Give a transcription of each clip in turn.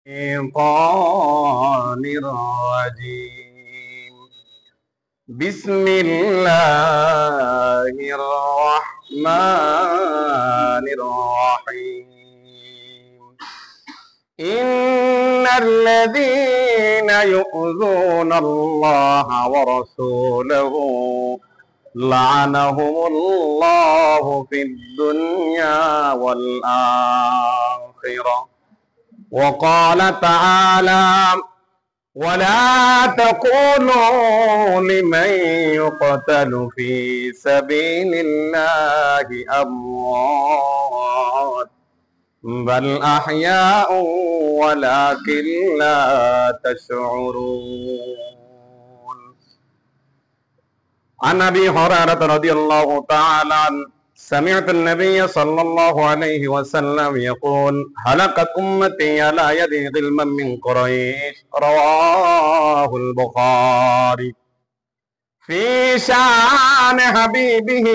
الشيطان الرجيم بسم الله الرحمن الرحيم إن الذين يؤذون الله ورسوله لعنهم الله في الدنيا والآخرة وقال تعالى ولا تقولوا لمن يقتل في سبيل الله أموات بل أحياء ولكن لا تشعرون عن أبي هريرة رضي الله تعالى عنه سمعت النبي صلى الله عليه وسلم يقول هلكت أمتي على يد ظلما من قريش رواه البخاري في شان حبيبه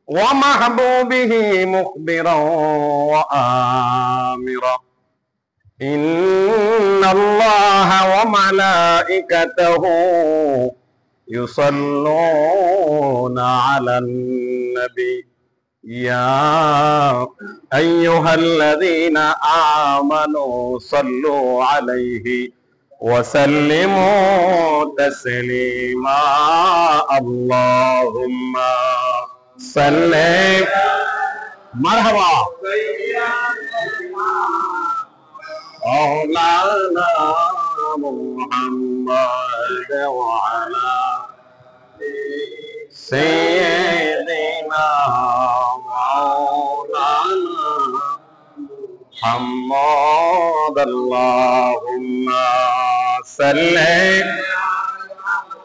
ومحبوبه مخبرا وآمرا إن الله وملائكته يصلون على النبي يا أيها الذين آمنوا صلوا عليه وسلموا تسليما اللهم صل مرحبا مولانا محمد وعلى سيدنا مولانا محمد اللهم صل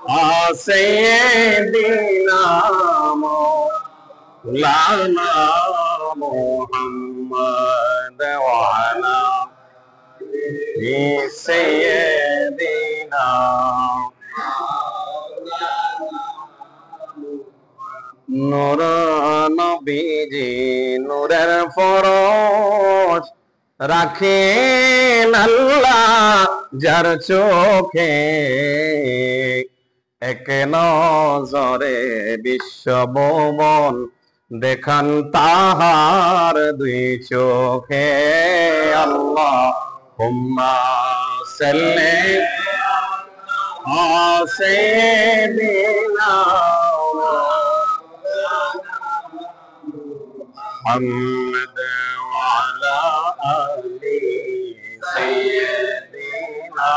على سيدنا مولانا محمد وعلى سيدنا নূর নবীজি নূরের ফরজ রাখেন আল্লাহ যার চোখে এক নজরে বিশ্ব ভুবন দেখান তাহার দুই চোখে আল্লাহুম্মা সাল্লি আলা সাইয়্যিদিনা محمد وعلى آل سيدنا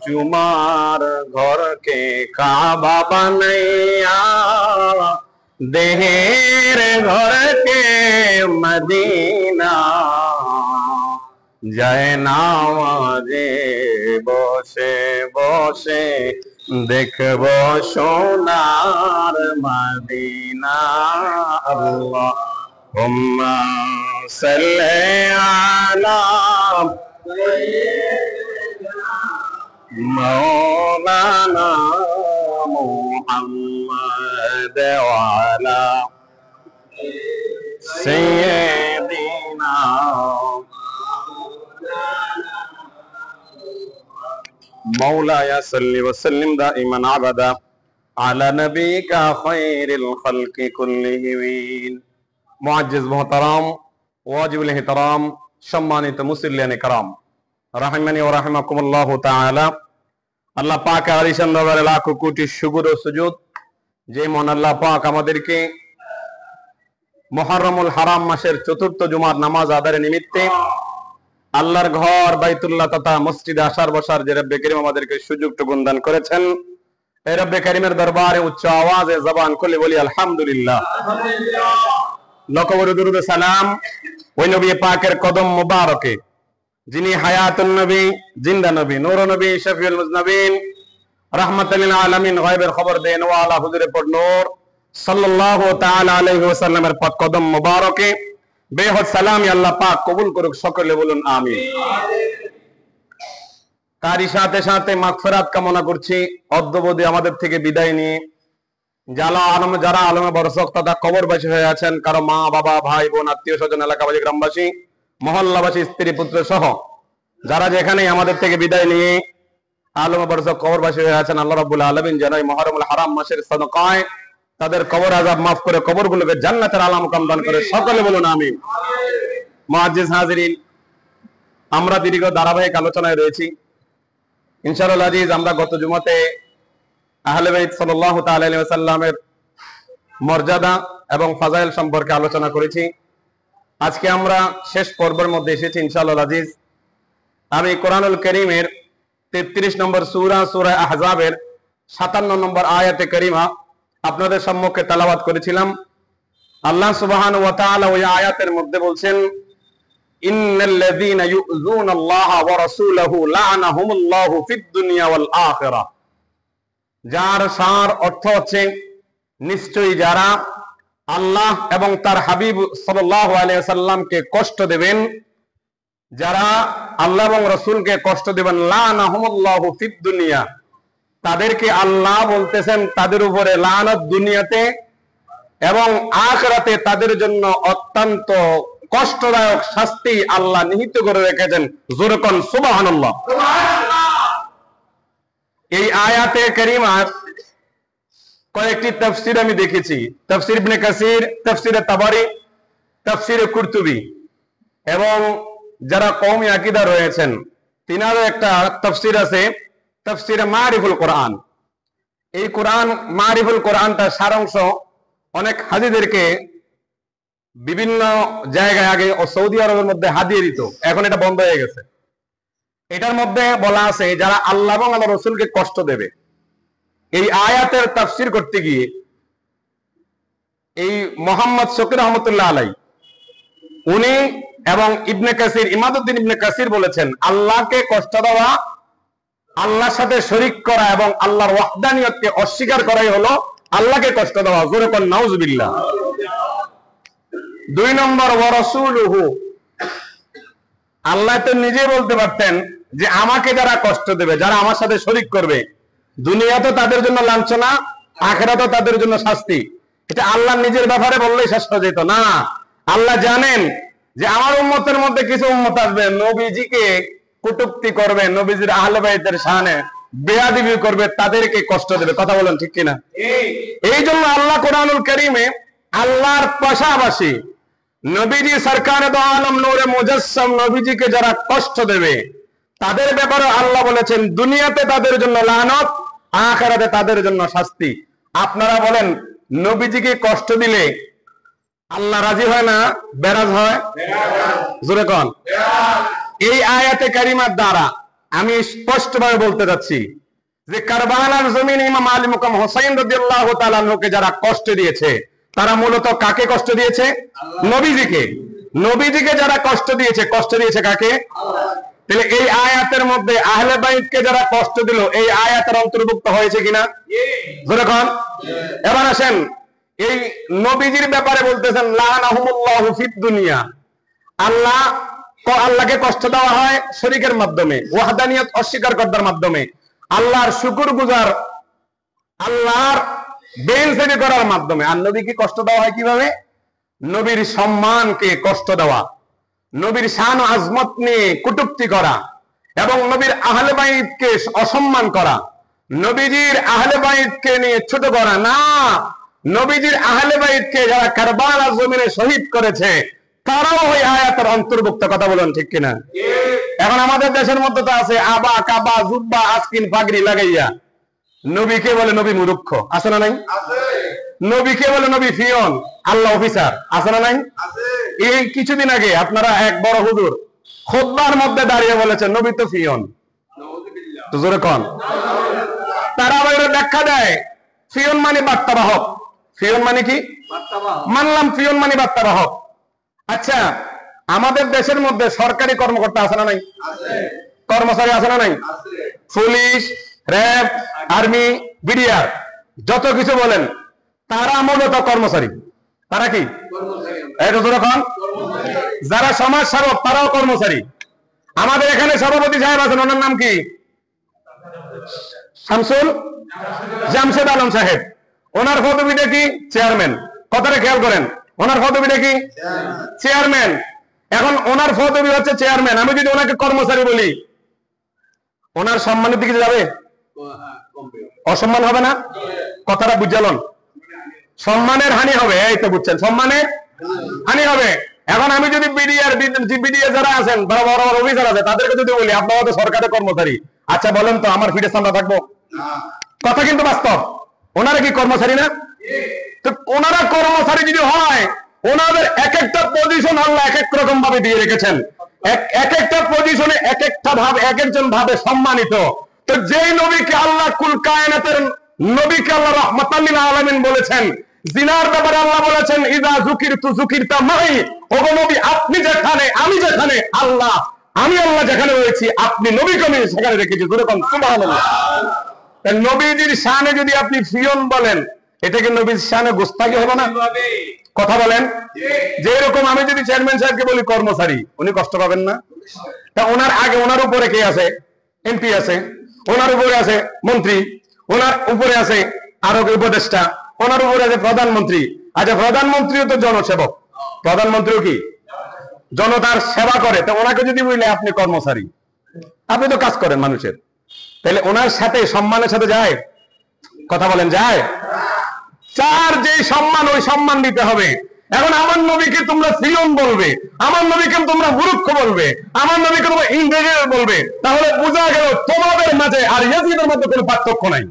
जुमार घर के काबा बनैया देहेर घर के मदीना जय नामाजे बसे बसे দেখব সোনার মদিনা আল্লাহুম্মা সাল্লি আলা মাওলানা মুহাম্মদ ওয়া আলা সাইয়্যিদিনা مولاي صل وسلم دائما ابدا على نبيك خير الخلق كلهم معزز محترم واجب الاحترام সম্মানিত মুসল্লিয়ান کرام রাহিমানি ওয়া রাহিমাকুমুল্লাহ তাআলা আল্লাহ পাক আলিশান দরবারে লাখ কোটি শুকর ও সুজুদ যে মহান আল্লাহ পাক আমাদেরকে মুহররমুল হারাম মাসের চতুর্থ জুমার নামাজ আদায়ের নিমিত্তে আল্লাহর ঘর বাইতুল্লাহ তথা মসজিদে আসার বসার যে রব্বে করিম আমাদেরকে সুযোগটুকু দান করেছেন এই রব্বে করিমের দরবারে উচ্চ আওয়াজে জবান খুলে বলি আলহামদুলিল্লাহ লক্ষ করে দুরূদ সালাম ওই নবী পাকের কদম মুবারকে যিনি হায়াতুন নবী জিন্দা নবী নূর নবী শফিউল মুজনবিন রাহমাতুল লিল আলামিন গায়বের খবর দেন ওয়ালা হুজুরে পর নূর সাল্লাল্লাহু তাআলা আলাইহি ওয়াসাল্লামের পাক কদম মুবারকে বেহদ সালামি আল্লাহ পাক কবুল করুক সকলে বলুন আমিন তারই সাথে সাথে মাগফিরাত কামনা করছি অদ্যবধি আমাদের থেকে বিদায় নিয়ে যারা আলমে বরসক তথা কবরবাসী হয়ে আছেন, কারো মা বাবা ভাই বোন আত্মীয় স্বজন এলাকাবাসী গ্রামবাসী মহল্লাবাসী স্ত্রী পুত্র সহ যারা যেখানে আমাদের থেকে বিদায় নিয়ে আলমে বরসক কবরবাসী হয়ে আছেন, আল্লাহ রাব্বুল আলামিন যেন এই মুহররমুল হারাম মাসের সাদকায় তাদের কবর আযাব মাফ করে কবরগুলোকে জান্নাতের আলা মুকাম দান করে। সকলে বলুন আমিন। মুআজ্জিজ হাজিরিন, আমরা দীর্ঘ ধারাবাহিক আলোচনায় রয়েছি। ইনশাআল্লাহ আজিজ, আমরা গত জুমাতে আহলে বাইত সাল্লাল্লাহু তাআলা আলাইহি ওয়াসাল্লামের মর্যাদা এবং ফাজাইল সম্পর্কে আলোচনা করেছি। আজকে আমরা শেষ পর্বের মধ্যে এসেছি ইনশাআল্লাহ আজিজ। আমি কোরআনুল কারীমের 33 নম্বর সূরা সূরা আহজাবের 57 নম্বর আয়াতে কারিমা আপনাদের সম্মুখে তেলাওয়াত করেছিলাম। আল্লাহ সুবহানাহু ওয়া তাআলা ওই আয়াতের মধ্যে বলছেন, ইন্নাল্লাযীনা ইউযুনাল্লাহা ওয়া রাসূলাহু লা'নাহুমুল্লাহু ফিদ দুনিয়া ওয়াল আখিরাহ। যার সার অর্থ হচ্ছে, নিশ্চয়ই যারা আল্লাহ এবং তার হাবিব সাল্লাল্লাহু আলাইহি ওয়াসাল্লামকে কষ্ট দেবেন, যারা আল্লাহ এবং রাসূলকে কষ্ট দেবেন, লা'নাহুমুল্লাহু ফিদ দুনিয়া, তাদেরকে আল্লাহ বলতেছেন তাদের উপরে লানত দুনিয়াতে এবং আখিরাতে তাদের জন্য অত্যন্ত কষ্টদায়ক শাস্তি আল্লাহ নিহিত করে রেখেছেন। জোরে কোন সুবহানাল্লাহ। এই আয়াতে কারিমার কয়েকটি তাফসীর আমি দেখেছি। তাফসীর ইবনে কাসির, তাফসীরে তাবারি, তাফসীরে কুরতুবী এবং যারা কওমি আকীদা রয়েছেন তিনারও একটা তাফসীর আছে, তাফসীরে মারিফুল কোরআন। এই কোরআন মারিফুল কোরআনটা সারাংশ অনেক হাজীদেরকে বিভিন্ন জায়গায় আগে সৌদি আরবের মধ্যে হাদিয়ে দিত, এখন এটা বন্ধ হয়ে গেছে। এটার মধ্যে বলা আছে যারা আল্লাহ এবং আল্লাহ রাসূলকে কষ্ট দেবে। এই আয়াতের তাফসীর করতে গিয়ে এই মুহাম্মদ শকির রহমাতুল্লাহ আলাইহি উনি এবং ইবনে কাসির, ইমাদউদ্দিন ইবনে কাসির বলেছেন, আল্লাহকে কষ্ট দেওয়া, আল্লাহর সাথে শরীক করা এবং আল্লাহর ওয়াহদানিয়তকে অস্বীকার করাই হলো আল্লাহকে কষ্ট দেওয়া। জোরে কোন নাউজুবিল্লাহ। 2 নম্বর, ওয়া রাসূলুহু, আল্লাহ তো নিজে বলতে পারতেন যে আমাকে যারা কষ্ট দেবে, যারা আমার সাথে শরীক করবে, দুনিয়াতে তাদের জন্য লাঞ্ছনা, আখিরাতে তাদের জন্য শাস্তি। এটা আল্লাহ নিজের ব্যাপারে বললেই শেষ হয়ে যেত না। আল্লাহ জানেন যে আমার উম্মতের মধ্যে কিছু উম্মত আসবে, নবীজিকে কটূক্তি করবে, নবীজির আহলে বাইতের শানে বেয়াদবি করবে, তাদেরকে কষ্ট দেবে। কথা বলেন ঠিক কিনা? এই জন্য আল্লাহ কোরআনুল কারীমে আল্লাহর পাশাপাশি নবীজি সরকারে দো আলম নূরে মুজাসসাম নবীজিকে যারা কষ্ট দেবে তাদের ব্যাপারে আল্লাহ বলেছেন দুনিয়াতে তাদের জন্য লানত, আখিরাতে তাদের জন্য শাস্তি। আপনারা বলেন, নবীজিকে কষ্ট দিলে আল্লাহ রাজি হয় না বেরাজ হয়? জোরে কোন। এই আয়াতে কারিমার দ্বারা আমি স্পষ্টভাবে বলতে যাচ্ছি যে কারবালার জমিনে ইমাম আলী মুকাম হুসাইন রাদিয়াল্লাহু তাআলা আনহুকে যারা কষ্ট দিয়েছে তারা মূলত কাকে কষ্ট দিয়েছে? নবীজিকে। নবীজিকে যারা কষ্ট দিয়েছে কাকে? তাহলে এই আয়াতের মধ্যে আহলে বাইতকে যারা কষ্ট দিল এই আয়াতের অন্তর্ভুক্ত হয়েছে কিনা? জোরে কোন। এবার আসেন, এই নবীজির ব্যাপারে বলতেছেন লানাহুমুল্লাহু ফিদ দুনিয়া, আল্লাহকে কষ্ট দেওয়া হয় শরীকের মাধ্যমে, ওয়াহদানিয়ত অস্বীকার করার মাধ্যমে, আল্লাহর শুকরগুজার, আল্লাহর বেইনসাফি করার মাধ্যমে। আর নবীকে কষ্ট দেওয়া হয় কিভাবে? নবীর সম্মানকে কষ্ট দেওয়া, নবীর শান ও আজমত নিয়ে কটূক্তি করা এবং নবীর আহলে বাইতকে অসম্মান করা, নবীজির আহলে বাইতকে নিয়ে ছোট করা না। নবীজির আহলে বাইতকে যারা কারবালার জমিনে শহীদ করেছে তারাও ওই আয়াতের অন্তর্ভুক্ত। কথা বলেন ঠিক কিনা? এখন আমাদের দেশের মধ্যে তো আছে আবা কাবা জুব্বা আস্কিন পাগড়ি লাগাইয়া নবীকে বলে নবী মূর্খ, আছে না নাই? নবীকে বলে নবী ফিয়ন, আল্লাহ অফিসার, আছে না নাই? এই কিছুদিন আগে আপনারা এক বড় হুজুর খুতবার মধ্যে দাঁড়িয়ে বলেছেন নবী তো ফিয়ন। তো জোরে কোন। তারা আবার ব্যাখ্যা দেয় ফিয়ন মানে বার্তাবাহক। ফিয়ন মানে কি? মানলাম ফিয়ন মানে বার্তাবাহক। আচ্ছা, আমাদের দেশের মধ্যে সরকারি কর্মকর্তা আছে না নাই? কর্মচারী আছে না নাই? পুলিশ, র্যাব, আর্মি, বিডিআর, যত কিছু বলেন তারা মূলত কর্মচারী। তারা কি? যারা সমাজ সেবক তারাও কর্মচারী। আমাদের এখানে সভাপতি সাহেব আছেন, ওনার নাম কি? শামসুল জামশেদ আলম সাহেব। ওনার পদবিটা কি? চেয়ারম্যান। কথাটা খেয়াল করেন, ওনার পদবিটা কি? চেয়ারম্যান। এখন ওনার পদবি হচ্ছে চেয়ারম্যান, আমি যদি ওনাকে কর্মচারী বলি, ওনার সম্মানের দিকে যাবে? অসম্মান হবে না? কথাটা বুঝালন? সম্মানের হানি হবে, এই তো বুঝছেন, সম্মানের হানি হবে। এখন আমি যদি বিডিআর যারা আছেন, বড় বড় অফিসার আছে, তাদেরকে যদি বলি আপনারা তো সরকারের কর্মচারী, আচ্ছা বলেন তো আমার ফিরে সামনে থাকবো? কথা কিন্তু বাস্তব। ওনারা কি কর্মচারী না? তো ওনারা কর্মচারী যদি হয়, ওনাদের এক একটা পজিশন আল্লাহ এক এক রকম ভাবে দিয়ে রেখেছেন, এক একটা পজিশনে এক একটা ভাবে এক একজন ভাবে সম্মানিত। তো যেই নবীকে আল্লাহ কুল কায়নাতের নবীকে আল্লাহ রাহমাতাল লিল আলামিন বলেছেন, জিনার ব্যাপারে আল্লাহ বলেছেন ইযা যুকিরতু যুকিরতা মাই, ওগো নবী আপনি যেখানে আমি যেখানে, আমি আল্লাহ যেখানে রয়েছি আপনি নবীকে আমি সেখানে রেখেছি। যেরকম সুবহানাল্লাহ। নবীজির শানে যদি আপনি ফিয়ন বলেন, এটা কি নবীর শানে গোস্তাকি হবে না? কথা বলেন। যে এরকম আমি যদি চেয়ারম্যান সাহেবকে বলি কর্মচারী, উনি কষ্ট পাবেন না? তা ওনার আগে ওনার উপরে কে আছে? এমপি আছে, ওনার উপরে আছে মন্ত্রী, ওনার উপরে আছে আরো উপদেষ্টা, ওনার উপরে আছে প্রধানমন্ত্রী। আচ্ছা প্রধানমন্ত্রীও তো জনসেবক, প্রধানমন্ত্রীও কি জনতার সেবা করে। তো ওনাকে যদি বললে আপনি কর্মচারী, আপনি তো কাজ করেন মানুষের, তাহলে ওনার সাথে সম্মানের সাথে যায়? কথা বলেন, যায়? চার যে সম্মান, ওই সম্মান দিতে হবে। এখন আমার নবীকে তোমরা সিয়ন বলবে, আমার নবীকে তোমরা মূর্খ বলবে, আমার নবীকে তোমরা ইংরেজি বলবে, তাহলে বোঝা গেল তোমাদের মাঝে আর ইয়াজিদের মধ্যে কোনো পার্থক্য নাই।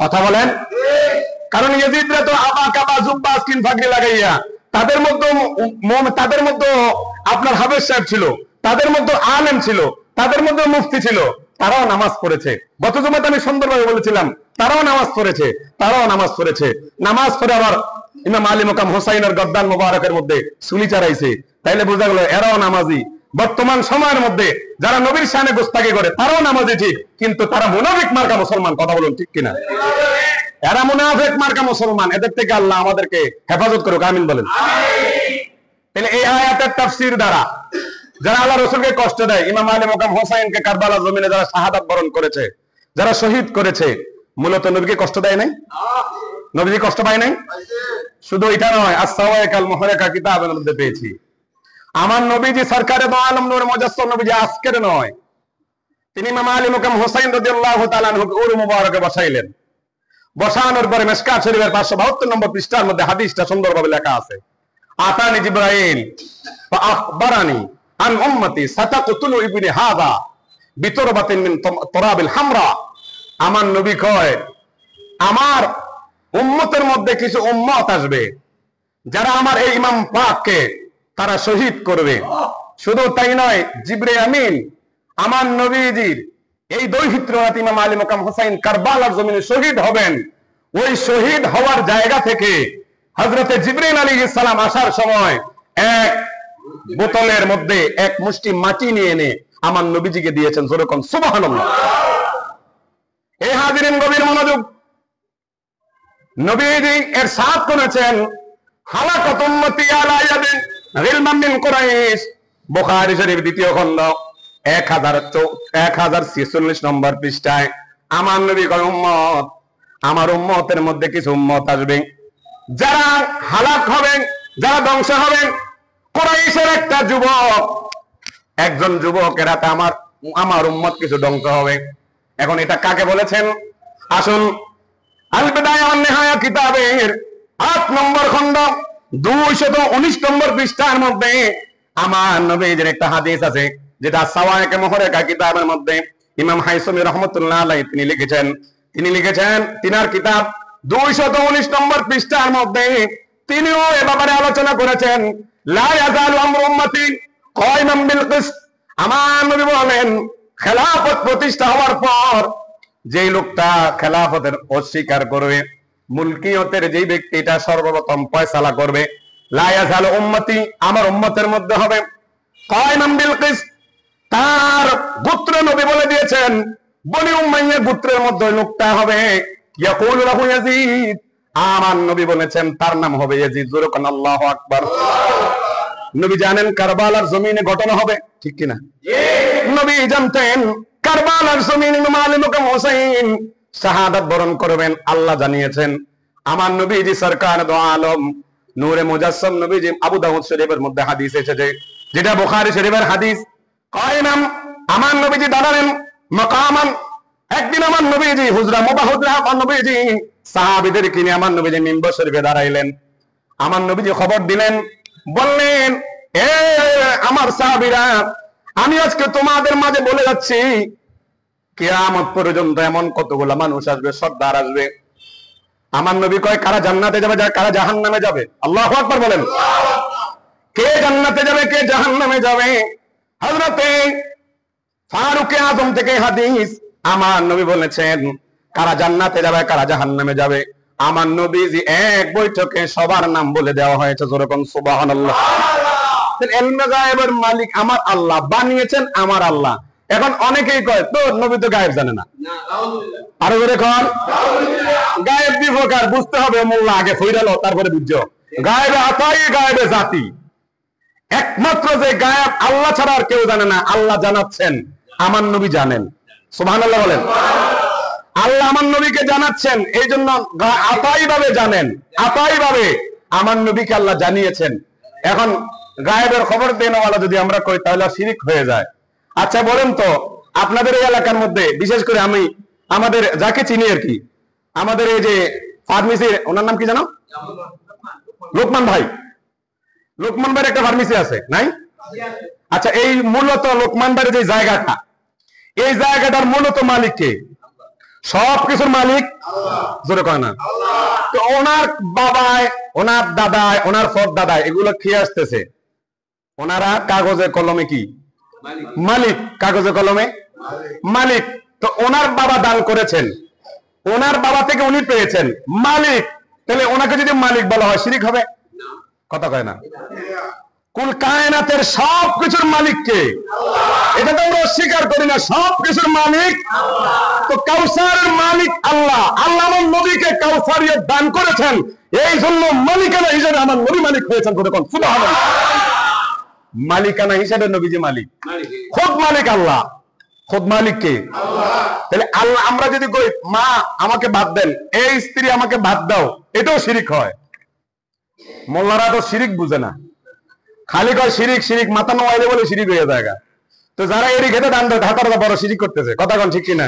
কথা বলেন। কারণ ইয়াজিদরা তো আবা কাবা জুব্বা স্কিন ফাগড়ি লাগাইয়া, তাদের মধ্যে আপনার হাফেজ সাহেব ছিল, তাদের মধ্যে আলেম ছিল, তাদের মধ্যে মুফতি ছিল, তারাও নামাজ পড়েছে। গত জুমাতে আমি সুন্দরভাবে বলেছিলাম, তারাও নামাজ পড়েছে, নামাজ পড়ে আবার ইমাম আলী মুকাম হোসাইনের গদ্দান মোবারকের মধ্যে সুলি চারাইছে। তাইলে বোঝা গেল এরাও নামাজি। বর্তমান সময়ের মধ্যে যারা নবীর শানে গোস্তাকি করে তারাও নামাজি ঠিক, কিন্তু তারা মুনাফিক মার্কা মুসলমান। কথা বলুন ঠিক কিনা? এরা মুনাফিক মার্কা মুসলমান। এদের থেকে আল্লাহ আমাদেরকে হেফাজত করুক, আমিন বলেন। তাহলে এই আয়াতের তাফসীর দ্বারা যারা আল্লাহ রাসূলকে কষ্ট দেয়, ইমাম আলী মুকাম হোসাইনকে কারবালার জমিনে যারা শাহাদাত বরণ করেছে, যারা শহীদ করেছে, মূলত নবীকে কষ্ট দেয় নাই? নবীজি কষ্ট পায় নাই? শুধু এটা নয়, as-সাওয়াইকাল মুহরাকা কিতাবের মধ্যে পেয়েছি আমার নবীজি সরকারে দো আলম নূর মুজাসসাম নবীজি আজকের নয়, তিনি ইমাম আলী মুকাম হোসাইন রাদিয়াল্লাহু তাআলা আনহু উর মুবারকে বসাইলেন। বসানোর পরে মিশকাত শরীফের 572 নম্বর পৃষ্ঠার মধ্যে হাদিসটা সুন্দরভাবে লেখা আছে, আতানি জিবরাইল ফা আখবারানি আন উম্মতি সাতাকতুলু ইবনে হাযা বিতরবাতিন মিন তুরাবিল হামরা। আমার নবী কয় আমার উম্মতের মধ্যে কিছু উম্মত আসবে যারা আমার এই ইমাম পাককে তারা শহীদ করবে। শুধু তাই নয়, জিবরিল আমিন আমার নবীজির এই দৌহিত্র রাত ইমাম আলী মুকাম হোসাইন কারবালার জমিনে শহীদ হবেন। ওই শহীদ হওয়ার জায়গা থেকে হযরতে জিবরিল আলাইহিস সালাম আসার সময় এক বোতলের মধ্যে এক মুষ্টি মাটি নিয়ে এনে আমার নবীজিকে দিয়েছেন। যেরকম সুবহানাল্লাহ। এই হাজিরিন গভীর মনোযোগ, নবীজি ইরশাদ করেছেন হালাকাত উম্মতি আলা ইয়াদিন গিলমান মিন কুরাইশ। বুখারী শরীফ দ্বিতীয় খণ্ড 1046 নম্বর পৃষ্ঠায় আমার নবী কয় উম্মত, আমার উম্মতের মধ্যে কিছু উম্মত আসবে যারা হালাক হবেন, যারা ধ্বংস হবেন। কুরাইশের একটা যুবক, একজন যুবকের হাতে আমার উম্মত কিছু ধ্বংস হবে। এখন এটা কাকে বলেছেন? আসুন আল বিদায়া ওয়ান নিহায়া কিতাবের 8 নম্বর খণ্ড 219 নম্বর পৃষ্ঠার মধ্যে আমার নবীর একটা হাদিস আছে, যেটা সাওয়াইকে মুহরাকা কিতাবের মধ্যে ইমাম হাইসমি রাহমাতুল্লাহ আলাইহি তিনি লিখেছেন তিনার কিতাব 219 নম্বর পৃষ্ঠার মধ্যে তিনিও এ ব্যাপারে আলোচনা করেছেন। লা ইয়াজালু আমরু উম্মতি কায়মান বিল কিসত। আমার নবী বলেন খেলাফত প্রতিষ্ঠা হওয়ার পর যেই লোকটা খেলাফতের অস্বীকার করবে, মুলকিয়তের যেই ব্যক্তিটা সর্বপ্রথম ফয়সালা করবে, লা ইয়াজালু উম্মতি আমার উম্মতের মধ্যে হবে কায়মান বিল কিসত। তার গোত্র নবী বলে দিয়েছেন বনি উমাইয়া গোত্রের মধ্যে লোকটা হবে ইয়াকুলু লাহু ইয়াজিদ। আমার নবী বলেছেন তার নাম হবে ইয়াজিদ। যুরকান আল্লাহু আকবার। নবী জানেন কারবালার জমিনে ঘটনা হবে, ঠিক কিনা? নবী জানতেন কারবালার জমিনে ইমাম আলী মুকাম হোসেন শাহাদাত বরণ করবেন। আল্লাহ জানিয়েছেন, আমার নবীজি সরকার দো আলম নূরে মুজাসসাম নবীজি, আবু দাউদ শরীফের মধ্যে হাদিস এসেছে, যেটা বুখারী শরীফের হাদিস, কায়নাম, আমার নবীজি দাঁড়ালেন মাকামান। একদিন আমার নবীজি হুজরা মুবাহুজরা, আমার নবীজি সাহাবীদের কিনে আমার নবীজি মিম্বর শরীফে দাঁড়াইলেন। আমার নবীজি খবর দিলেন, বললেন, এ আমার সাহাবীরা, আমি আজকে তোমাদের মাঝে বলে যাচ্ছি, কিয়ামত পর্যন্ত এমন কতগুলা মানুষ আসবে, সর্দার আসবে। আমার নবী কয়, কারা জান্নাতে যাবে, কারা জাহান্নামে যাবে? আল্লাহু আকবার বলেন। কে জান্নাতে যাবে, কে জাহান্নামে যাবে? হযরতে ফারুক আযম থেকে হাদিস, আমার নবী বলেছেন, কারা জান্নাতে যাবে, কারা জাহান্নামে যাবে। আমার নবীজি এক বৈঠকে সবার নাম বলে দেওয়া হয়েছে, যেরকম সুবহানাল্লাহ। ইলমে গায়েবের মালিক আমার আল্লাহ, বানিয়েছেন আমার আল্লাহ। এখন অনেকেই কয়, তো নবী তো গায়েব জানে না। আরো করে কন, গায়েব দুই প্রকার, বুঝতে হবে। মোল্লা আগে ফইরালো, তারপরে বুঝছো। গায়েবে আতাই, গায়েবে জাতি। একমাত্র যে গায়েব আল্লাহ ছাড়া আর কেউ জানে না, আল্লাহ জানাচ্ছেন, আমার নবী জানেন। সুবহানাল্লাহ বলেন। আল্লাহ আমার নবীকে জানাচ্ছেন, এই জন্য আতাই ভাবে জানেন, আতাই ভাবে আমার নবীকে আল্লাহ জানিয়েছেন। এখন গায়েবের খবর দেওয়ালা যদি আমরা কই, তাহলে শিরিক হয়ে যায়। আচ্ছা বলেন তো, আপনাদের এই এলাকার মধ্যে বিশেষ করে আমি আমাদের যাকে চিনি আর কি, আমাদের এই যে ফার্মেসি, ওনার নাম কি জানো? লোকমান ভাই। লোকমান ভাইয়ের একটা ফার্মেসি আছে নাই? আচ্ছা, এই মূলত লোকমান ভাইয়ের যে জায়গাটা, এই জায়গাটার মূলত মালিক কে? সব কিছুর মালিক জোরে কয় না। তো ওনার বাবায়, ওনার দাদায়, ওনার ফর দাদায় এগুলো খেয়ে আসতেছে, ওনারা কাগজে কলমে কি মালিক? কাগজে কলমে মালিক। তো ওনার বাবা দান করেছেন, ওনার বাবা থেকে উনি পেয়েছেন মালিক, তাহলে ওনাকে যদি মালিক বলা হয়, শিরিক হবে? কথা কয় না। কুল কায়নাতের সব কিছুর মালিক কে? এটা তো আমরা অস্বীকার করি না, সব কিছুর মালিক। তো কাউসারের মালিক আল্লাহ, আল্লাহ আমার নবীকে কাউসারিয়ত দান করেছেন, এই জন্য মালিকানা হিসেবে আমার নবী মালিক হয়েছেন। সুবহানাল্লাহ। মালিকানা হিসেবে নবীজি মালিক, খুদ মালিক আল্লাহ। খুদ মালিক কে? তাহলে আল্লাহ, আমরা যদি কই মা আমাকে ভাত দেন, এই স্ত্রী আমাকে ভাত দাও, এটাও শিরিক হয়। মোল্লারা তো শিরিক বুঝে না, খালি কয় শিরিক শিরিক, মাথা নোয়াইলে বলে শিরিক হয়ে যায়। তো যারা এরই খেতে দান দেয়, তারা বড় শিরিক করতেছে। কথা কোন ঠিক কিনা?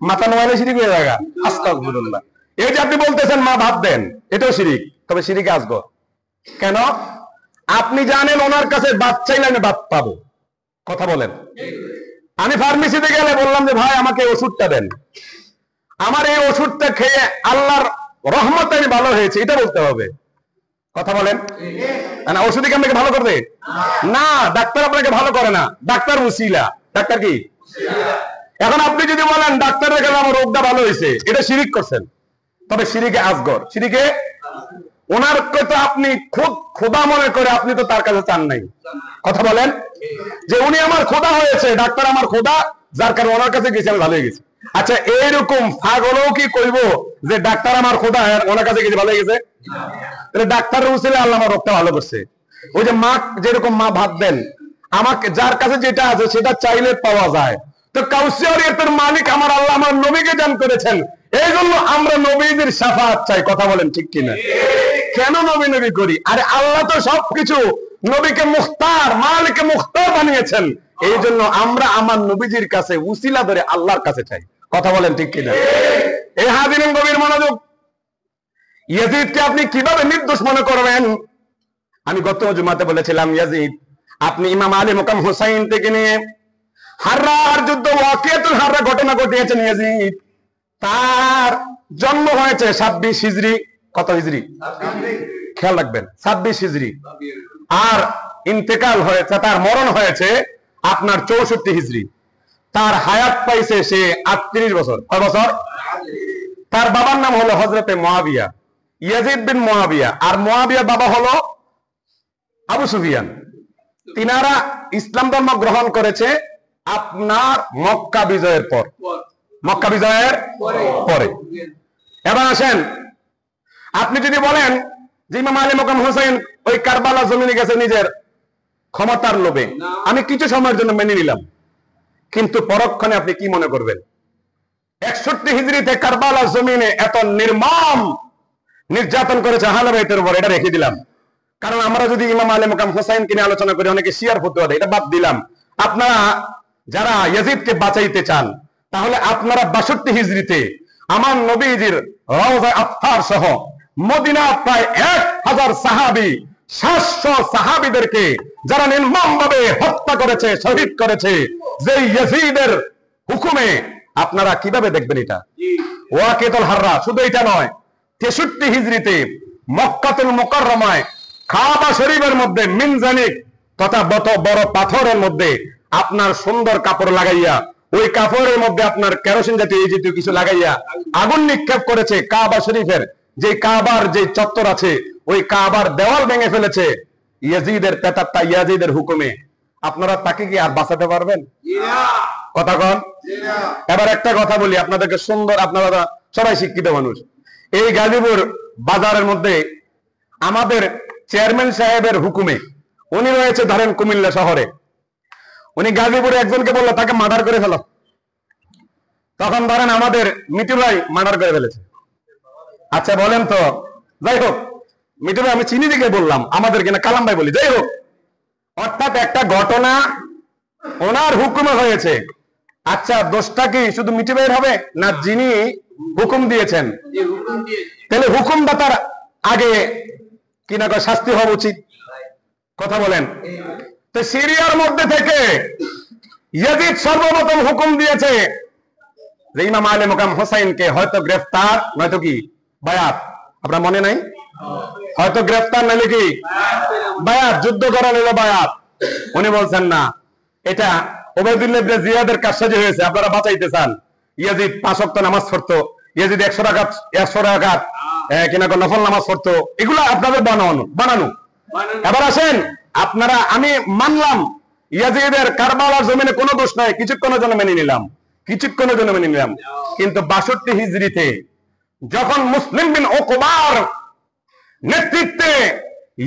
মাথা নোয়াইলে শিরিক হয়ে যায়। আস্তাগফিরুল্লাহ। এই যে আপনি বলতেছেন মা ভাত দেন, এটাও শিরিক, তবে শিরিকে আসগর। কেন? আপনি জানেন ওনার কাছে ভাত চাইলে আমি ভাত পাবো। কথা বলেন। আমি ফার্মেসিতে গেলে বললাম যে ভাই আমাকে ওষুধটা দেন, আমার এই ওষুধটা খেয়ে আল্লাহর রহমতে আমি ভালো হয়েছে, এটা বলতে হবে। কথা বলেন। না, ওষুধই কি আপনাকে ভালো করবে? না, ডাক্তার আপনাকে ভালো করে না, ডাক্তার উসিলা। ডাক্তার কি? এখন আপনি যদি বলেন ডাক্তারের কাছে আমার রোগটা ভালো হয়েছে, এটা শিরিক করছেন, তবে শিরিকে আসগর। শিরিকে ওনার তো আপনি খুব খোদা মনে করে আপনি তো তার কাছে চান নাই। কথা বলেন। যে উনি আমার খোদা হয়েছে, ডাক্তার আমার খোদা, যার কারণে ওনার কাছে গেছি, আমি ভালো হয়ে গেছি। আচ্ছা, এইরকম পাগলও কি কইব যে ডাক্তার আমার খোদা, ওনার কাছে গেছি ভালো হয়ে গেছে? তাহলে ডাক্তারের উসিলে আল্লাহ আমার রোগটা ভালো করছে। ওই যে মা, যেরকম মা ভাত দেন, আমাকে যার কাছে যেটা আছে সেটা চাইলে পাওয়া যায়। তো কাউসারিয়তের মালিক আমার আল্লাহ আমার নবীকে দান করেছেন, এই জন্য আমরা নবীদের শাফাআত চাই। কথা বলেন ঠিক কিনা? কেন নবী নবী করি? আরে আল্লাহ তো সবকিছু নবীকে মুখতার, মালিকে মুখতার বানিয়েছেন, এই জন্য আমরা আমার নবীজির কাছে উসিলা ধরে আল্লাহর কাছে চাই। কথা বলেন ঠিক কিনা? এই হাজিরিন গভীর মনোযোগ। ইয়াজিদকে আপনি কিভাবে নির্দোষ মনে করবেন? আমি গত জুমাতে বলেছিলাম, ইয়াজিদ আপনি ইমাম আলী মুকাম হুসাইন থেকে নিয়ে হাররার যুদ্ধ, ওয়াকিয়াতুল হাররা ঘটনা ঘটিয়েছেন। ইয়াজিদ তার জন্ম হয়েছে 26 হিজরি। কত হিজরি? খেয়াল রাখবেন, 26 হিজরি। আর ইন্তেকাল হয়েছে, তার মরণ হয়েছে আপনার 64 হিজরি। তার হায়াত পাইছে সে 38 বছর। কয় বছর? তার বাবার নাম হলো হযরতে মুয়াবিয়া, ইয়াজিদ বিন মুয়াবিয়া। আর মুয়াবিয়ার বাবা হলো আবু সুফিয়ান। তিনারা ইসলাম ধর্ম গ্রহণ করেছে আপনার মক্কা বিজয়ের পর। মক্কা বিজয়ের পরে। এবার আসেন, আপনি যদি বলেন যে ইমাম আলী মুকাম হুসাইন ওই কারবালা জমিনে গেছে নিজের ক্ষমতার লোভে, আমি কিছু সময়ের জন্য মেনে নিলাম, কিন্তু পরক্ষণে আপনি কি মনে করবেন? 61 হিজরিতে কারবালার জমিনে এত নির্মম নির্যাতন করেছে আহলে বাইতের উপর, এটা রেখে দিলাম। কারণ আমরা যদি ইমাম আলী মুকাম হোসাইনকে নিয়ে আলোচনা করি, অনেকে শিয়ার ফতোয়া দেয়, এটা বাদ দিলাম। আপনারা যারা ইয়াজিদকে বাঁচাইতে চান, তাহলে আপনারা 62 হিজরিতে আমার নবীজির রওজা আতহার সহ মদিনা প্রায় 1000 সাহাবী 700 সাহাবীদেরকে যারা নির্মমভাবে হত্যা করেছে, শহীদ করেছে, যে ইয়াজিদের হুকুমে, আপনারা কিভাবে দেখবেন এটা? ওয়াকিতুল হাররা। শুধু এটা নয়, 63 হিজরিতে মক্কাতুল মুকাররমায় কাবা শরীফের মধ্যে মিনজানিক তথা বড় পাথরের মধ্যে আপনার সুন্দর কাপড় লাগাইয়া, ওই কাপড়ের মধ্যে আপনার কেরোসিন জাতীয় এই জাতীয় কিছু লাগাইয়া আগুন নিক্ষেপ করেছে। কাবা শরীফের যে কাবার যে চত্বর আছে, ওই কাবার দেওয়াল ভেঙে ফেলেছে ইয়াজিদের পেতাত্তা, ইয়াজিদের হুকুমে। আপনারা তাকে কি আর বাঁচাতে পারবেন? কথা কন। এবার একটা কথা বলি আপনাদেরকে, সুন্দর, আপনারা সবাই শিক্ষিত মানুষ। এই গাজীপুর বাজারের মধ্যে আমাদের চেয়ারম্যান সাহেবের হুকুমে, উনি রয়েছে ধরেন কুমিল্লা শহরে, উনি গাজীপুরে একজনকে বললো তাকে মার্ডার করে ফেলো। তখন ধরেন আমাদের মিটু ভাই মার্ডার করে ফেলেছে। আচ্ছা বলেন তো, যাই হোক, মিটু ভাই আমি চিনি দিকে বললাম, আমাদের কিনা কালাম ভাই বলি, যাই হোক, অর্থাৎ একটা ঘটনা ওনার হুকুমে হয়েছে। আচ্ছা দোষটা কি শুধু মিটু ভাইয়ের হবে, না যিনি হুকুম দিয়েছেন? তাহলে হুকুমদাতার আগে কিনা শাস্তি হওয়া উচিত। কথা বলেন। তো সিরিয়ার মধ্যে থেকে ইয়াজিদ সর্বপ্রথম হুকুম দিয়েছে যে ইমাম আলী মুকাম হোসাইনকে হয়তো গ্রেফতার নয়তো কি বায়াত। আপনার মনে নাই? হয়তো গ্রেফতার নাইলে কি বায়াত, যুদ্ধ করা নিল বায়াত। উনি বলছেন না, এটা ওবায়দুল্লাহ ইবনে জিয়াদের কারসাজি হয়েছে, আপনারা বাঁচাইতে চান। ইয়াজিদ 5 ওয়াক্ত নামাজ পড়তো, ইয়াজিদ 100 রাকাত কিনা নফল নামাজ পড়তো, এগুলো আপনাদের বানানো। এবার আসেন আপনারা, আমি মানলাম ইয়াজিদের কারবালার জমিনে কোনো দোষ নাই, কিছুক্ষণের জন্য মেনে নিলাম, কিন্তু 62 হিজরিতে যখন মুসলিম বিন উকবার নেতৃত্বে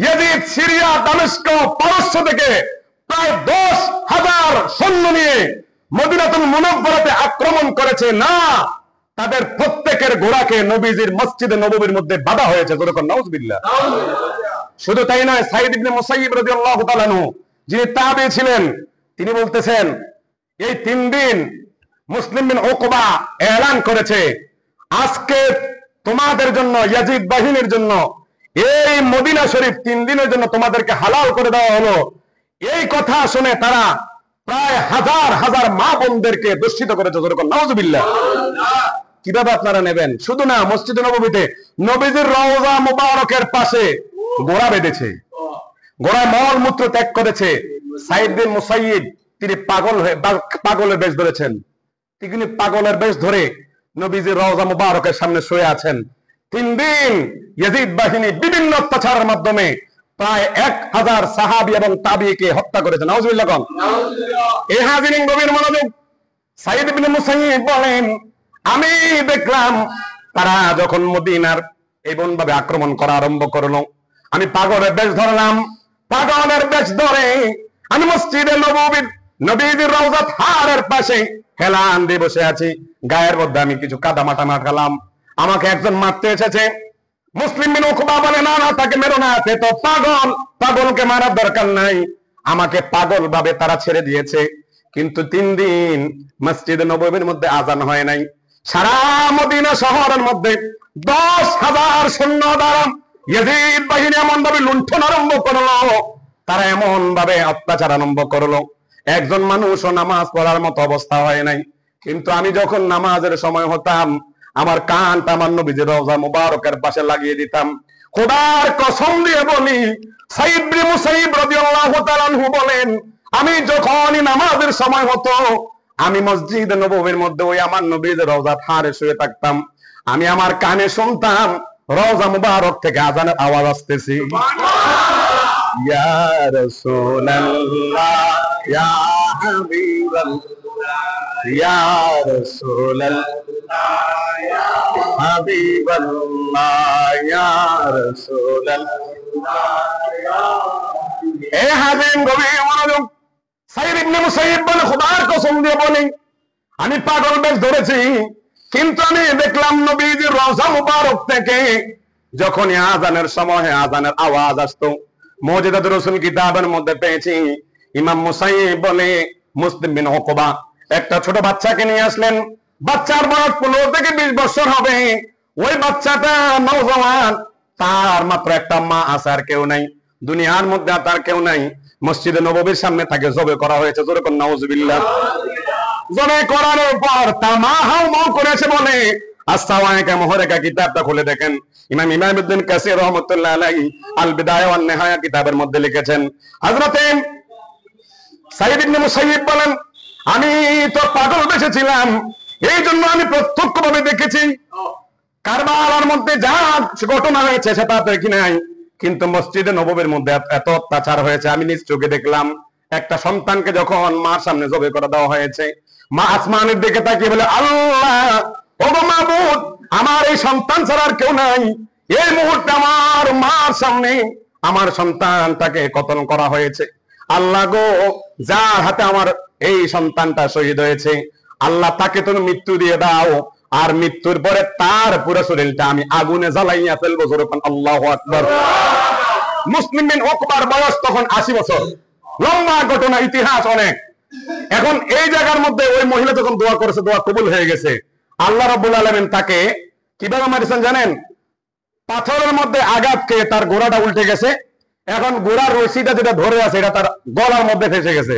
ইয়াজিদ সিরিয়া, দামেস্ক, পারস্য থেকে প্রায় 10,000 সৈন্য নিয়ে মদিনাতুল মুনাওয়ারাতে আক্রমণ করেছে, না তাদের প্রত্যেকের ঘোড়াকে নবীজির মসজিদে নববীর মধ্যে বাঁধা হয়েছে। নাউজুবিল্লাহ। শুধু তাই নয়, সাঈদ ইবনে মুসাইয়িব রাদিয়াল্লাহু তাআলা আনহু, যিনি তাবী ছিলেন, তিনি বলতেছেন এই 3 দিন মুসলিম বিন উকবা এলান করেছে, আজকে তোমাদের জন্য, ইয়াজিদ বাহিনীর জন্য এই মদিনা শরীফ 3 দিনের জন্য তোমাদেরকে হালাল করে দেওয়া হলো। এই কথা শুনে তারা প্রায় হাজার হাজার মা বোনদেরকে দূষিত করেছে। নাউজুবিল্লাহ। কিভাবে আপনারা নেবেন? শুধু না, মসজিদে নববীতে নবীজির রওজা মুবারকের পাশে ঘোড়া বেঁধেছে, ঘোড়ায় মল মূত্র ত্যাগ করেছে। সাঈদ বিন মুসাইয়িব তিনি পাগলের বেশ ধরেছেন, তিনি পাগলের বেশ ধরে নবীজির রওজা মুবারকের সামনে শুয়ে আছেন। 3 দিন ইয়াজিদ বাহিনী বিভিন্ন অত্যাচারের মাধ্যমে প্রায় 1000 সাহাবী এবং তাবিঈকে হত্যা করেছে। নাউজুবিল্লাহ। এই হাজিরিন গভীর মনোযোগ। সাঈদ ইবনে মুসাইয়িব বলেন, আমি দেখলাম তারা যখন মদিনার এমন ভাবে আক্রমণ করা আরম্ভ করলো, আমি পাগলের বেশ ধরলাম। পাগলের বেশ ধরে আমি মসজিদে নবীজির রওজা হারের পাশে হেলান দিয়ে বসে আছি। গায়ের মধ্যে আমি কিছু কাদা মাটা মাখালাম। আমাকে একজন মারতে এসেছে। মুসলিম বিন উকবা বলে, না না, তাকে মেরো না, সে তো পাগল, পাগলকে মারার দরকার নাই। আমাকে পাগল ভাবে তারা ছেড়ে দিয়েছে। কিন্তু 3 দিন মসজিদে নববীর মধ্যে আজান হয় নাই। সারা মদিনা শহরের মধ্যে 10,000 সৈন্য দ্বারা ইয়াজিদ বাহিনী এমন ভাবে লুণ্ঠন আরম্ভ করলো, তারা এমন ভাবে অত্যাচার আরম্ভ করলো, একজন মানুষও নামাজ পড়ার মতো অবস্থা হয় নাই। কিন্তু আমি যখন নামাজের সময় হতাম, আমার কানটা আমার নবীজির রওজা মুবারকের পাশে লাগিয়ে দিতাম। খোদার কসম দিয়ে বলি, সাঈদ ইবনে মুসাইয়িব রাদিয়াল্লাহু তাআলা আনহু বলেন, আমি যখনই নামাজের সময় হতো, আমি মসজিদে নববীর মধ্যে ওই আমার নবীজির রওজা হারে শুয়ে থাকতাম। আমি আমার কানে শুনতাম রওজা মুবারক থেকে আজানের আওয়াজ আসতেছে, ইয়া রাসূলুল্লাহ, ইয়া হাবিবাল্লাহ, ইয়া রাসূলুল্লাহ, ইয়া হাবিবাল্লাহ, ইয়া রাসূলুল্লাহ। এই হাজিরিন গভীর মনোযোগ। সাঈদ ইবনে মুসাইয়িব বলে, খোদার কসম দিয়ে বলি, আমি পাগল বেশ ধরেছি। কিন্তু আমি দেখলাম নবীজির রওজা মুবারক থেকে যখন আযানের সময় আযানের আওয়াজ আসতো, মুজিজাতুর রাসূল কিতাবের মধ্যে পেয়েছি, ইমাম মুসাইয়িব বলে মুসলিম বিন উকবা একটা ছোট বাচ্চাকে নিয়ে আসলেন। বাচ্চার বয়স 15 থেকে 20 বছর হবে। ওই বাচ্চাটা নওজওয়ান, তার মাত্র একটা মা আছে, আর কেউ নাই দুনিয়ার মধ্যে, তার কেউ নাই। মসজিদে নববীর সামনে তাকে জবে করা হয়েছে। জোরে কোন নাউজুবিল্লাহ। জবে করার পর তামা হাউ মাউ করেছে বলে আস-সাওয়াইকা মুহরেকা কিতাবটা খুলে দেখেন, ইমাম ইবনে কাসির রাহমাতুল্লাহ আলাইহি আল বিদায়া ওয়ান নিহায়া কিতাবের মধ্যে লিখেছেন, হযরতে সাইদ ইবনে মুসাইয়িব বলেন, আমি তো পাগল বেঁচেছিলাম, এই জন্য আমি প্রত্যক্ষভাবে দেখেছি। কারবালার মধ্যে যা ঘটনা হয়েছে সেটা দেখি নাই, কিন্তু মসজিদে নববীর মধ্যে এত অত্যাচার হয়েছে আমি নিজ চোখে দেখলাম। একটা সন্তানকে যখন মার সামনে জবে করে দেওয়া হয়েছে, মা আসমানের দিকে তাকিয়ে বলে, আল্লাহ ওগো মাবুদ, আমার এই সন্তান ছাড়া আর কেউ নাই। এই মুহূর্তে আমার মার সামনে আমার সন্তানটাকে কতল করা হয়েছে। আল্লাহ গো, যার হাতে আমার এই সন্তানটা শহীদ হয়েছে, আল্লাহ তাকে তুমি মৃত্যু দিয়ে দাও, আর মৃত্যুর পরে তার পুরো শরীরটা আমি আগুনে জ্বালাইয়া ফেলবো। যখন আল্লাহু আকবার। মুসলিম বিন উকবার বয়স তখন 80 বছর। লম্বা ঘটনা, ইতিহাস অনেক। এখন এই জায়গার মধ্যে ওই মহিলা যখন দোয়া করেছে, দোয়া কবুল হয়ে গেছে। আল্লাহ রাব্বুল আলামিন তাকে কিভাবে মারিয়েছেন জানেন? পাথরের মধ্যে আঘাত খেয়ে তার গোড়াটা উল্টে গেছে। এখন গোড়ার রশিটা যেটা ধরে আছে এটা তার গলার মধ্যে ফেসে গেছে।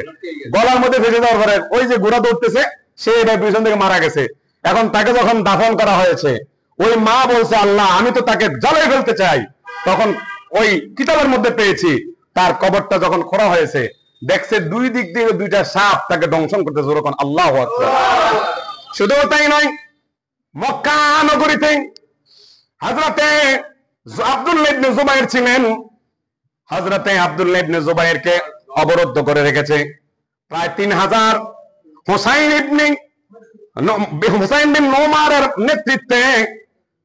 গলার মধ্যে ফেসে যাওয়ার পরে ওই যে গোড়া দৌড়তেছে, সে এটা পিছন থেকে মারা গেছে। এখন তাকে যখন দাফন করা হয়েছে, ওই মা বলছে, আল্লাহ আমি তো তাকে জ্বালাই ফেলতে চাই। তখন ওই কিতাবের মধ্যে পেয়েছি, তার কবরটা যখন খোঁড়া হয়েছে, দেখছে দুই দিক দিয়ে দুইটা সাপ তাকে দংশন করতেছে। যখন আল্লাহু আকবার। শুধু তাই নয়, মক্কা নগরীতে হযরতে আব্দুল্লাহ ইবনে জুবাইর ছিলেন। হযরতে আব্দুল্লাহ ইবনে জুবাইরকে অবরুদ্ধ করে রেখেছে প্রায় 3000 হুসাইন বিন নোমারের নেতৃত্বে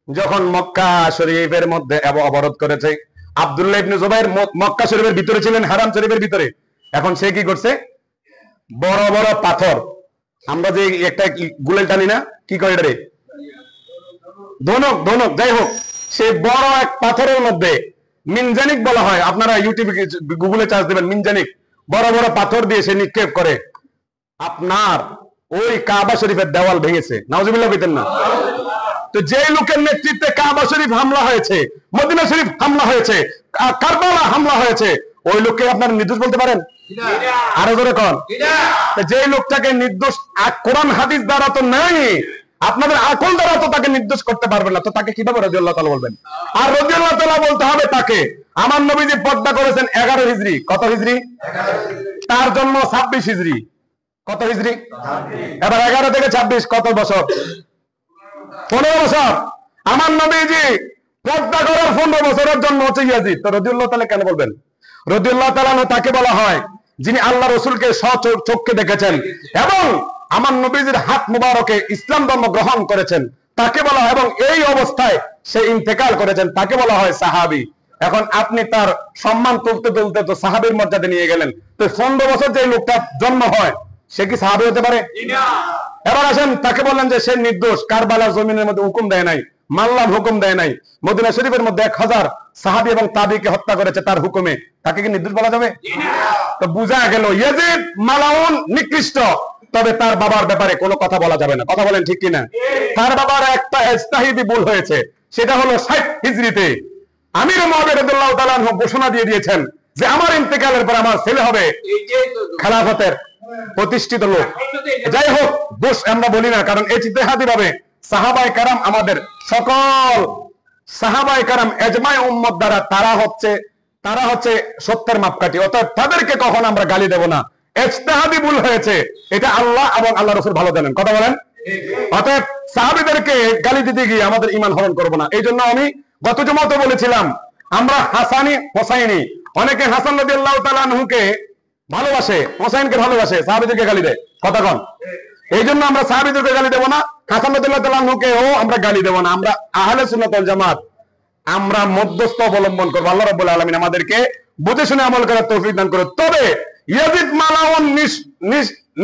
যখন মক্কা শরীফের মধ্যে অবরোধ করেছে। আব্দুল্লাহ ইবনে জুবাইর মক্কা শরীফের ভিতরে ছিলেন, হারাম শরীফের ভিতরে। এখন সে কি করছে? বড় বড় পাথর, আমরা যে একটা গুলেল টানি না, কি কয় এটারে? ধনক, ধনক, যাই হোক, সে বড় এক পাথরের মধ্যে, মিনজানিক বলা হয়, আপনারা ইউটিউবে গুগলে চার্জ দেবেন, মিনজানিক। বড় বড় পাথর দিয়ে সে নিক্ষেপ করে আপনার ওই কাবা শরীফের দেওয়াল ভেঙেছে। নাউজুবিল্লাহ কইতেন না? তো যে লোকের নেতৃত্বে কাবা শরীফ হামলা হয়েছে, মদিনা শরীফ হামলা হয়েছে, কারবালা হামলা হয়েছে, ওই লোককে আপনারা নির্দোষ বলতে পারেন? আরো জোরে কোন? যে লোকটাকে নির্দোষ কোরআন হাদিস দ্বারা তো নাই, আপনাদের আকল দ্বারা তো তাকে নির্দোষ করতে পারবেন না, তো তাকে কিভাবে রাদিয়াল্লাহু তাআলা বলবেন? আর রাদিয়াল্লাহু তাআলা বলতে হবে তাকে। আমার নবীজি পর্দা করেছেন 11 হিজরি। কত হিজরি? তার জন্ম 26 হিজরি। কত হিজরি? এবার 11 থেকে 26 কত বছর? 15 বছর। আমার নবীজি পর্দা করার 15 বছরের জন্ম হচ্ছে ইয়াজিদ। তো রাদিয়াল্লাহু তাআলা কেন বলবেন? রাদিয়াল্লাহু তাআলা তাকে বলা হয় যিনি আল্লাহ রাসূলকে চোখে দেখেছেন এবং আমার নবীজির হাত মুবারকে ইসলাম ধর্ম গ্রহণ করেছেন, তাকে বলা হয়, এবং এই অবস্থায় সে ইন্তেকাল করেছেন, তাকে বলা হয় সাহাবী। এখন আপনি তার সম্মান তুলতে তুলতে তো সাহাবীর মর্যাদা নিয়ে গেলেন। তো 15 বছর যে লোকটা জন্ম হয়, সে কি সাহাবী হতে পারে? এবার আসেন, তাকে বললেন যে সে নির্দোষ, কারবালার জমিনের মধ্যে হুকুম দেয় নাই, মাল্লাম হুকুম দেয় নাই, মদিনা শরীফের মধ্যে 1000 সাহাবী এবং তাবিকে হত্যা করেছে তার হুকুমে, তাকে কি নির্দোষ বলা যাবে? তো বুঝা গেল ইয়াজিদ মালাউন নিকৃষ্ট, তবে তার বাবার ব্যাপারে কোনো কথা বলা যাবে না। কথা বলেন ঠিক কিনা? তার বাবার একটা ইজতিহাদি ভুল হয়েছে, সেটা হলো 60 হিজরিতে আমির মুআবিয়া রাদিয়াল্লাহু তাআলা ঘোষণা দিয়ে দিয়েছেন যে আমার ইন্তেকালের পর আমার ছেলে হবে খেলাফতের প্রতিষ্ঠিত লোক। যাই হোক, দোষ আমরা বলি না, কারণ ইজতিহাদি ভাবে সাহাবায়ে কেরাম, আমাদের সকল সাহাবায়ে কেরাম ইজমায়ে উম্মত দ্বারা তারা হচ্ছে সত্যের মাপকাঠি, অর্থাৎ তাদেরকে কখনো আমরা গালি দেব না। ইজতিহাদি ভুল হয়েছে, এটা আল্লাহ এবং আল্লাহ রাসূল ভালো জানেন। কথা বলেন? অতএব সাহাবীদেরকে গালি দিতে গিয়ে আমাদের ঈমান হরণ করব না। এই জন্য আমি গত জুমাতে বলেছিলাম, আমরা হাসানি হোসাইনি, অনেকে হাসান রাদিয়াল্লাহু তাআলা আনহুকে ভালোবাসে, হোসাইনকে ভালোবাসে, সাহাবীদেরকে গালি দেয়। কথা কন? এই জন্য আমরা সাহাবীদেরকে গালি দেব না, হাসান রাদিয়াল্লাহু তাআলা আনহুকেও আমরা গালি দেব না। আমরা আহলে সুন্নাত ওয়াল জামাত, আমরা মধ্যস্থ অবলম্বন করব। আল্লাহ রাব্বুল আলামিন আমাদেরকে বুঝে শুনে আমল করার তৌফিক দান করুন। তবে ইয়াজিদ মালাউন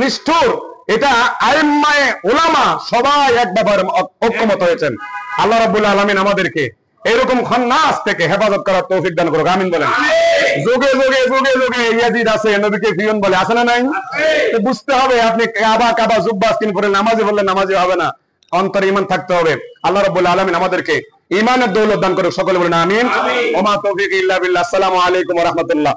নিষ্ঠুর, এটা আইম্মায়ে উলামা সবাই এক ব্যাপারে ঐক্যমত হয়েছেন। আল্লাহ রাব্বুল আলামিন আমাদেরকে এরকম খান্নাস থেকে হেফাজত করার তৌফিক দান করুক, আমিন বলেন। যুগে যুগে যুগে যুগে ইয়াজিদ আছে, নবীকে ফিয়ন বলে, আছে না নাই? বুঝতে হবে, আপনি কাবা জুব্বা আস্তিন পরে নামাজি বললে নামাজি হবে না, অন্তরে ঈমান থাকতে হবে। আল্লাহ রাব্বুল আলামিন আমাদেরকে ঈমানের দৌলত দান করুক, সকলে বলেন আমিন। ওয়া মা তাওফীক ইল্লা বিল্লাহ। আসসালামু আলাইকুম ওয়া রাহমাতুল্লাহ।